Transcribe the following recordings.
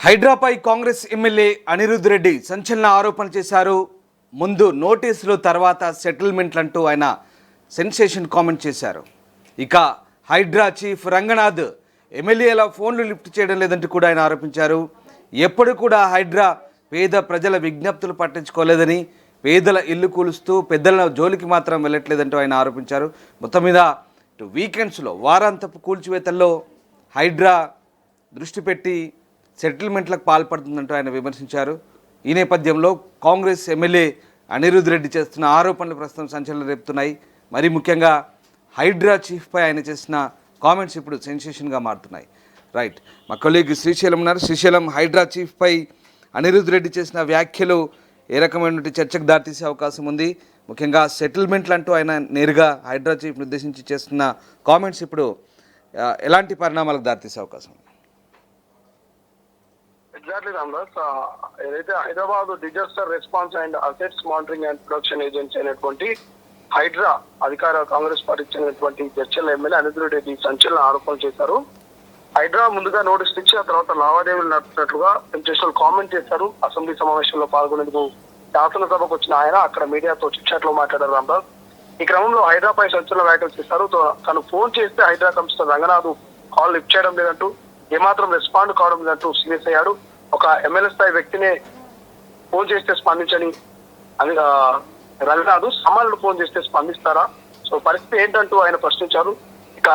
హైడ్రాపై Congress MLA Anirudh Reddy సంచలన ఆరోపణలు చేశారు. ముందు నోటీసులు తర్వాత సెటిల్మెంట్లంటూ ఆయన సెన్సేషన్ కామెంట్ చేశారు. ఇక హైడ్రా చీఫ్ రంగనాథ్ ఎమ్మెల్యేల ఫోన్లు లిఫ్ట్ చేయడం లేదంటూ కూడా ఆయన ఆరోపించారు. ఎప్పుడు కూడా హైడ్రా పేద ప్రజల విజ్ఞప్తులు పట్టించుకోలేదని, పేదల ఇల్లు కూలుస్తూ పెద్దల జోలికి మాత్రం వెళ్ళట్లేదంటూ ఆయన ఆరోపించారు. మొత్తం మీద వీకెండ్స్లో వారాంతపు కూల్చివేతల్లో హైడ్రా దృష్టి పెట్టి సెటిల్మెంట్లకు పాల్పడుతుందంటూ ఆయన విమర్శించారు. ఈ నేపథ్యంలో కాంగ్రెస్ ఎమ్మెల్యే అనిరుద్ రెడ్డి చేస్తున్న ఆరోపణలు ప్రస్తుతం సంచలనం రేపుతున్నాయి. మరి ముఖ్యంగా హైడ్రా చీఫ్పై ఆయన చేసిన కామెంట్స్ ఇప్పుడు సెన్సేషన్గా మారుతున్నాయి. రైట్, మా కొలీగ్ శ్రీశైలం ఉన్నారు. శ్రీశైలం, హైడ్రా చీఫ్పై అనిరుద్ రెడ్డి చేసిన వ్యాఖ్యలు ఏ రకమైనటువంటి చర్చకు దారితీసే అవకాశం ఉంది? ముఖ్యంగా సెటిల్మెంట్లు అంటూ ఆయన నేరుగా హైడ్రా చీఫ్ నిర్దేశించి చేస్తున్న కామెంట్స్ ఇప్పుడు ఎలాంటి పరిణామాలకు దారితీసే అవకాశం ఉంది? ఎగ్జాక్ట్లీ రామ్దాస్, ఏదైతే Hyderabad disaster response and assets monitoring and production agency అయినటువంటి హైడ్రా అధికార కాంగ్రెస్ పార్టీకి చెందినటువంటి చర్చల ఎమ్మెల్యే అనిరుద్ రెడ్డి సంచలన ఆరోపణలు చేశారు. హైడ్రా ముందుగా నోటీస్ ఇచ్చి ఆ తర్వాత లావాదేవీలు నడుపుతున్నట్లుగా సెన్సేషనల్ కామెంట్ చేశారు. అసెంబ్లీ సమావేశంలో పాల్గొనేందుకు శాసనసభకు వచ్చిన ఆయన అక్కడ మీడియాతో చిట్ లో మాట్లాడారు రామ్దాస్. ఈ క్రమంలో హైడ్రాపై సంచలన వ్యాఖ్యలు చేశారు. తను ఫోన్ చేస్తే Hydraa commissioner Ranganath call lift చేయడం లేదంటూ, ఏమాత్రం రెస్పాండ్ కావడం లేదంటూ సీరియస్ అయ్యాడు. ఒక ఎమ్మెల్యే స్థాయి వ్యక్తినే ఫోన్ చేస్తే స్పందించని అని రంగనాథ్ సామాన్యుడు ఫోన్ చేస్తే స్పందిస్తారా? సో పరిస్థితి ఏంటంటూ ఆయన ప్రశ్నించారు. ఇక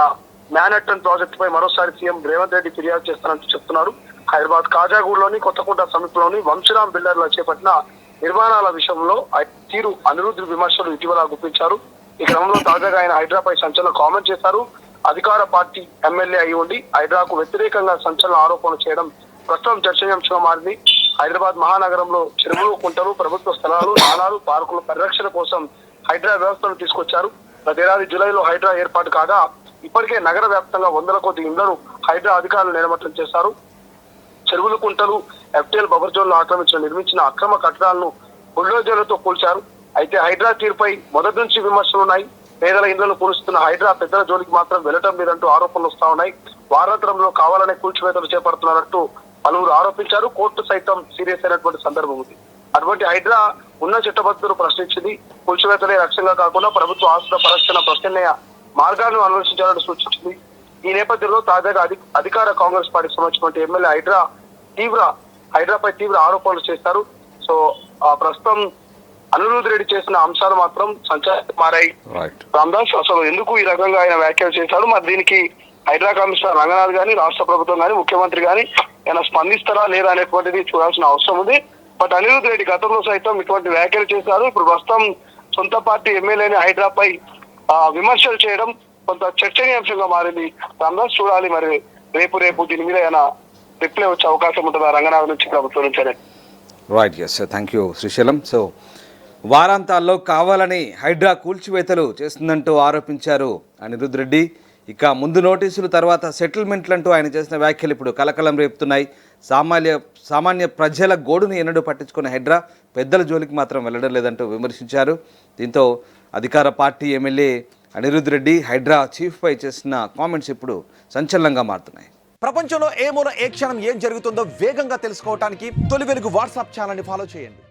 మ్యాన్హట్టన్ ప్రాజెక్టు పై మరోసారి సీఎం రేవంత్ రెడ్డి ఫిర్యాదు చేస్తారంటూ చెప్తున్నారు. హైదరాబాద్ కాజాగూడలోని కొత్తకోట సమీపంలోని వంశరాం బిల్డర్లు చేపట్టిన నిర్మాణాల విషయంలో తీరు అనిరుద్ విమర్శలు ఇటీవల గుప్పించారు. ఈ క్రమంలో తాజాగా ఆయన హైడ్రాపై సంచలన కామెంట్ చేశారు. అధికార పార్టీ ఎమ్మెల్యే అయి ఉండి హైడ్రాకు వ్యతిరేకంగా సంచలన ఆరోపణలు చేయడం ప్రస్తుతం చర్చనీయాంశంగా మారింది. హైదరాబాద్ మహానగరంలో చెరువులు, కుంటలు, ప్రభుత్వ స్థలాలు, నాలాలు, పార్కుల పరిరక్షణ కోసం హైడ్రా వ్యవస్థను తీసుకొచ్చారు. గతేడాది జూలైలో హైడ్రా ఏర్పాటు కాగా ఇప్పటికే నగర వ్యాప్తంగా వందల కొద్ది ఇళ్లను హైడ్రా అధికారులు నిలమట్టం చేశారు. చెరువులు, కుంటలు, ఎఫ్టీఎల్ బఫర్ జోన్లు ఆక్రమించిన నిర్మించిన అక్రమ కట్టడాలను బుల్డోజర్లతో కూల్చారు. అయితే హైడ్రా తీరుపై మొదటి నుంచి విమర్శలున్నాయి. పేదల ఇళ్లను కూలుస్తున్న హైడ్రా పెద్దల జోలికి మాత్రం వెళ్లటం లేదంటూ ఆరోపణలు వస్తా ఉన్నాయి. వారాంతరంలో కావాలనే కూల్చివేతలు చేపడుతున్నారంటూ పలువురు ఆరోపించారు. కోర్టు సైతం సీరియస్ అయినటువంటి సందర్భం ఉంది. అటువంటి హైడ్రా ఉన్న చట్టబద్ధతను ప్రశ్నించింది. కూల్చివేతలే లక్ష్యంగా కాకుండా ప్రభుత్వ ఆస్తుల పరిరక్షణ ప్రత్యామ్నాయ మార్గాలను అన్వేషించాలని సూచించింది. ఈ నేపథ్యంలో తాజాగా అధికార కాంగ్రెస్ పార్టీకి సంబంధించినటువంటి ఎమ్మెల్యే హైడ్రాపై తీవ్ర ఆరోపణలు చేస్తారు. సో ప్రస్తుతం అనిరుద్ రెడ్డి చేసిన అంశాలు మాత్రం సంచలనంగా మారాయి. రామ్దాస్, అసలు ఎందుకు ఈ రకంగా ఆయన వ్యాఖ్యలు చేశారు? మరి దీనికి హైడ్రా కమిషనర్ రంగనాథ్ గాని, రాష్ట్ర ప్రభుత్వం గాని, ముఖ్యమంత్రి గాని ఆయన స్పందిస్తారా లేదా అనేటువంటిది చూడాల్సిన అవసరం ఉంది. బట్ అనిరుద్ రెడ్డి గతంలో సైతం ఇటువంటి వ్యాఖ్యలు చేశారు. ఇప్పుడు ప్రస్తుతం సొంత పార్టీ ఎమ్మెల్యేని హైడ్రాపై విమర్శలు చేయడం కొంత చర్చనీయాంశంగా మారింది. రామ్దాస్, చూడాలి మరి రేపు దీని మీద ఏమైనా రిప్లై వచ్చే అవకాశం ఉంటుందా రంగనాథ్ నుంచి, ప్రభుత్వం నుంచి? Right, yes, thank you Srisailam. So వారాంతాల్లో కావాలని హైడ్రా కూల్చివేతలు చేస్తుందంటూ ఆరోపించారు అనిరుద్ రెడ్డి. ఇక ముందు నోటీసులు తర్వాత సెటిల్మెంట్లంటూ ఆయన చేసిన వ్యాఖ్యలు ఇప్పుడు కలకలం రేపుతున్నాయి. సామాన్య ప్రజల గోడును ఎన్నడూ పట్టించుకున్న హైడ్రా పెద్దల జోలికి మాత్రం వెళ్ళడం లేదంటూ విమర్శించారు. దీంతో అధికార పార్టీ ఎమ్మెల్యే అనిరుద్ రెడ్డి హైడ్రా చీఫ్పై చేసిన కామెంట్స్ ఇప్పుడు సంచలనంగా మారుతున్నాయి. ప్రపంచంలో ఏ మూల ఏ క్షణం ఏం జరుగుతుందో వేగంగా తెలుసుకోవడానికి తొలి వెలుగు వాట్సాప్ ఛానల్ని ఫాలో చేయండి.